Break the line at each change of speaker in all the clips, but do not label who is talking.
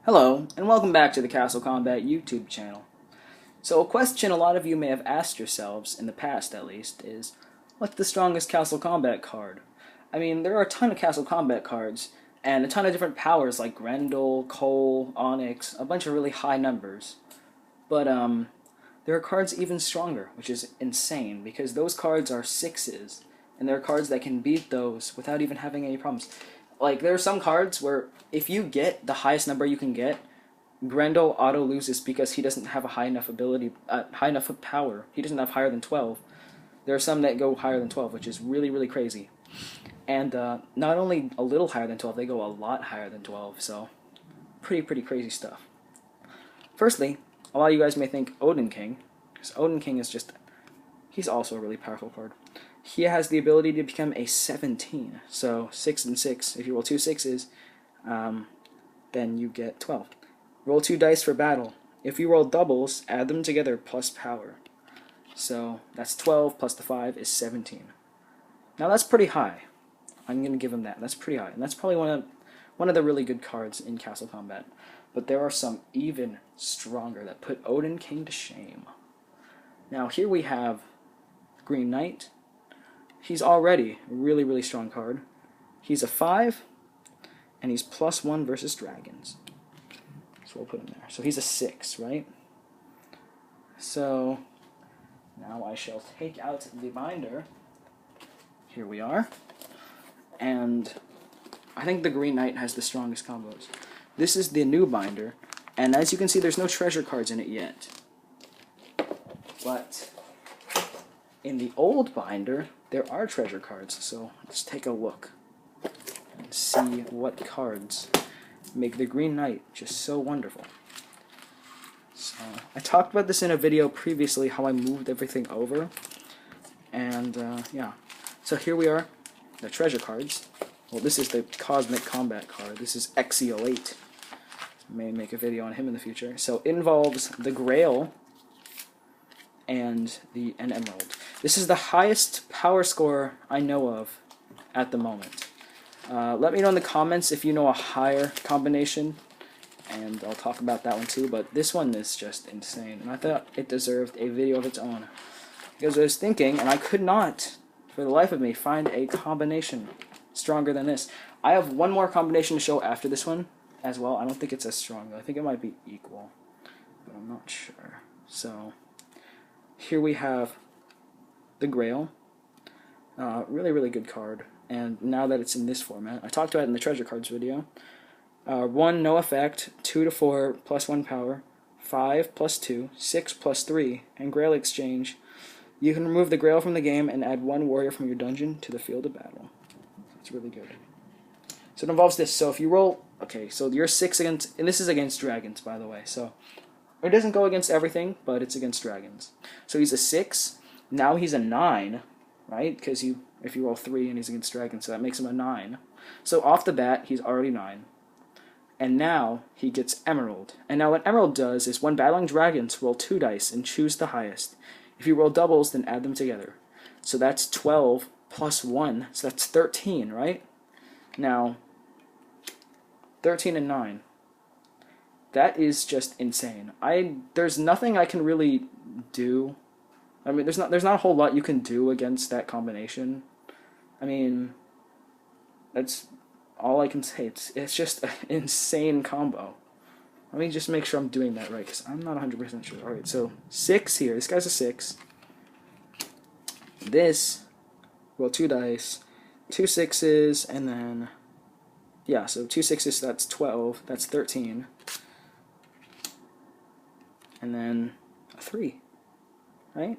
Hello, and welcome back to the Castle Combat YouTube channel. So a question a lot of you may have asked yourselves, in the past at least, is, what's the strongest Castle Combat card? I mean, there are a ton of Castle Combat cards, and a ton of different powers like Grendel, Cole, Onyx, a bunch of really high numbers. But, there are cards even stronger, which is insane, because those cards are sixes, and there are cards that can beat those without even having any problems. Like, there are some cards where if you get the highest number you can get, Grendel auto loses because he doesn't have a high enough high enough power. He doesn't have higher than 12. There are some that go higher than 12, which is really, really crazy. And not only a little higher than 12, they go a lot higher than 12, so pretty crazy stuff. Firstly, a lot of you guys may think Odin King, because Odin King is he's also a really powerful card. He has the ability to become a 17, so 6 and 6. If you roll two sixes, then you get 12. Roll 2 dice for battle. If you roll doubles, add them together plus power. So that's 12 plus the 5 is 17. Now that's pretty high. I'm going to give him that. That's pretty high. And that's probably one of the really good cards in Castle Combat. But there are some even stronger that put Odin King to shame. Now here we have Green Knight. He's already a really, really strong card. He's a 5, and he's +1 versus dragons. So we'll put him there. So he's a 6, right? So now I shall take out the binder. Here we are. And I think the Green Knight has the strongest combos. This is the new binder, and as you can see, there's no treasure cards in it yet. But in the old binder, there are treasure cards, so let's take a look and see what cards make the Green Knight just so wonderful. So I talked about this in a video previously, how I moved everything over, and yeah. So here we are, the treasure cards. Well, this is the Cosmic Combat card. This is Exio8. I may make a video on him in the future. So it involves the Grail and an Emerald. This is the highest power score I know of at the moment. Let me know in the comments if you know a higher combination, and I'll talk about that one too, but this one is just insane, and I thought it deserved a video of its own. Because I was thinking, and I could not, for the life of me, find a combination stronger than this. I have one more combination to show after this one as well. I don't think it's as strong, though. I think it might be equal, but I'm not sure. So here we have the Grail. Really, really good card. And now that it's in this format, I talked about it in the treasure cards video. 1, no effect. 2 to 4, +1 power. 5, +2. 6, +3. And Grail exchange. You can remove the Grail from the game and add 1 warrior from your dungeon to the field of battle. It's really good. So it involves this. So if you roll... Okay, so you're 6 against... And this is against dragons, by the way. So it doesn't go against everything, but it's against dragons. So he's a 6. Now he's a 9, right? Because if you roll 3 and he's against dragons, so that makes him a 9. So off the bat, he's already 9. And now he gets Emerald. And now what Emerald does is when battling dragons, roll 2 dice and choose the highest. If you roll doubles, then add them together. So that's 12 plus 1, so that's 13, right? Now, 13 and 9. That is just insane. There's nothing I can really do. I mean, there's not a whole lot you can do against that combination. I mean, that's all I can say. It's just an insane combo. Let me just make sure I'm doing that right, because I'm not 100% sure. Alright, so 6 here. This guy's a 6. This, roll 2 dice, 2 sixes, and then, yeah, so 2 sixes, that's 12, that's 13. And then a 3, right?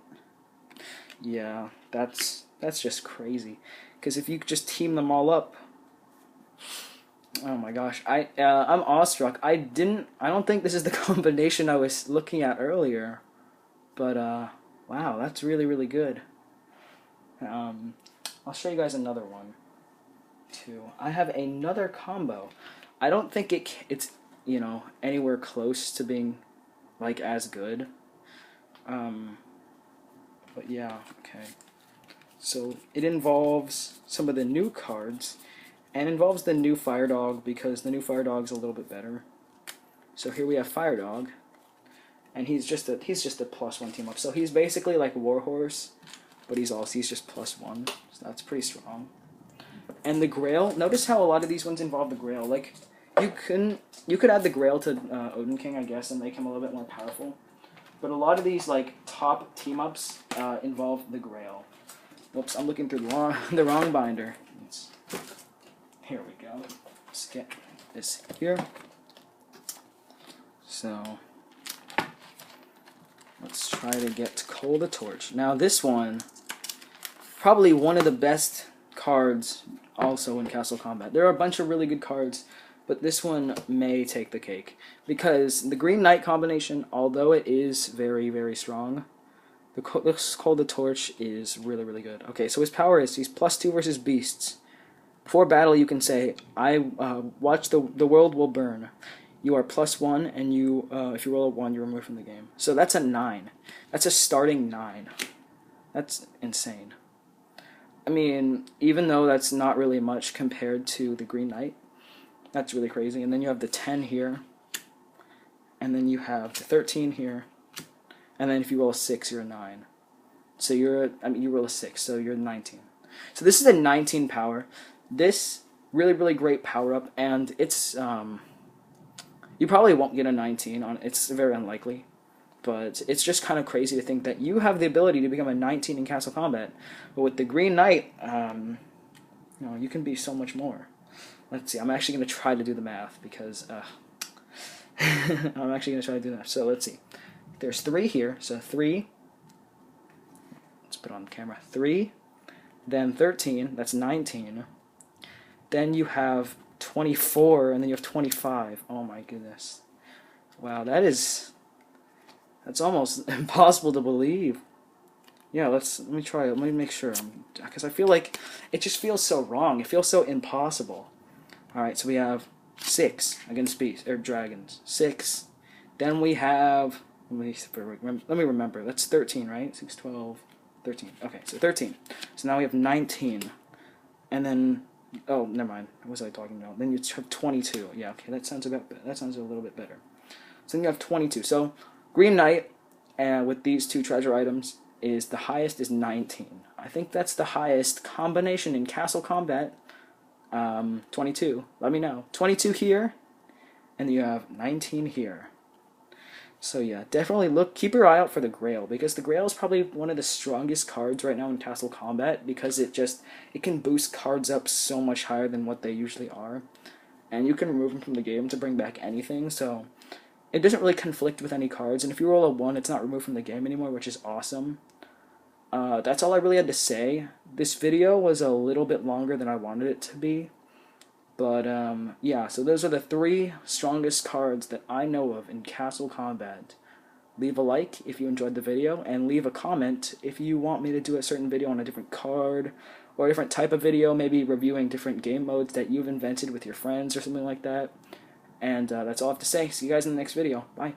Yeah, that's just crazy. Because if you just team them all up, oh my gosh, I'm awestruck. I don't think this is the combination I was looking at earlier, but wow, that's really, really good. I'll show you guys another one too. I have another combo. I don't think it's anywhere close to being like as good. But yeah, okay. So it involves some of the new cards, and involves the new Fire Dog, because the new Fire Dog's a little bit better. So here we have Fire Dog, and he's just a +1 team up. So he's basically like Warhorse, but he's just +1. So that's pretty strong. And the Grail. Notice how a lot of these ones involve the Grail. Like you could add the Grail to Odin King, I guess, and make him a little bit more powerful. But a lot of these like top team ups involve the Grail. Whoops, I'm looking through the wrong binder. Here we go. Let's get this here. So let's try to get Cole the Torch. Now this one, probably one of the best cards also in Castle Combat. There are a bunch of really good cards, but this one may take the cake. Because the Green Knight combination, although it is very, very strong, this Cole the Torch is really, really good. Okay, so his power is he's +2 versus beasts. Before battle, you can say, "I watch the world will burn." You are +1, and you if you roll a 1, you're removed from the game. So that's a 9. That's a starting 9. That's insane. I mean, even though that's not really much compared to the Green Knight, that's really crazy. And then you have the 10 here, and then you have the 13 here, and then if you roll a 6, you're a 9. So you roll a 6, so you're 19. So this is a 19 power. This really, really great power up, and it's you probably won't get a 19 on. It's very unlikely, but it's just kind of crazy to think that you have the ability to become a 19 in Castle Combat. But with the Green Knight, you can be so much more. Let's see. I'm actually going to try to do the math because I'm actually going to try to do that. So let's see. There's 3 here. So 3. Let's put it on camera. 3. Then 13. That's 19. Then you have 24, and then you have 25. Oh my goodness. Wow, that's almost impossible to believe. Yeah, let me try it. Let me make sure, because I feel like it just feels so wrong. It feels so impossible. All right, so we have 6 against beasts or dragons. 6. Then we have let me remember. That's 13, right? 6, 12, 13. Okay, so 13. So now we have 19, and then oh, never mind. What was I talking about? Then you have 22. Yeah, okay, that sounds a little bit better. So then you have 22. So Green Knight, with these 2 treasure items, is the highest is 19. I think that's the highest combination in Castle Combat. 22. Let me know. 22 here, and you have 19 here. So yeah, definitely keep your eye out for the Grail, because the Grail is probably one of the strongest cards right now in Castle Combat, because it can boost cards up so much higher than what they usually are, and you can remove them from the game to bring back anything, so it doesn't really conflict with any cards, and if you roll a 1, it's not removed from the game anymore, which is awesome. That's all I really had to say. This video was a little bit longer than I wanted it to be, but yeah, so those are the 3 strongest cards that I know of in Castle Combat. Leave a like if you enjoyed the video, and leave a comment if you want me to do a certain video on a different card, or a different type of video, maybe reviewing different game modes that you've invented with your friends or something like that. And that's all I have to say. See you guys in the next video. Bye.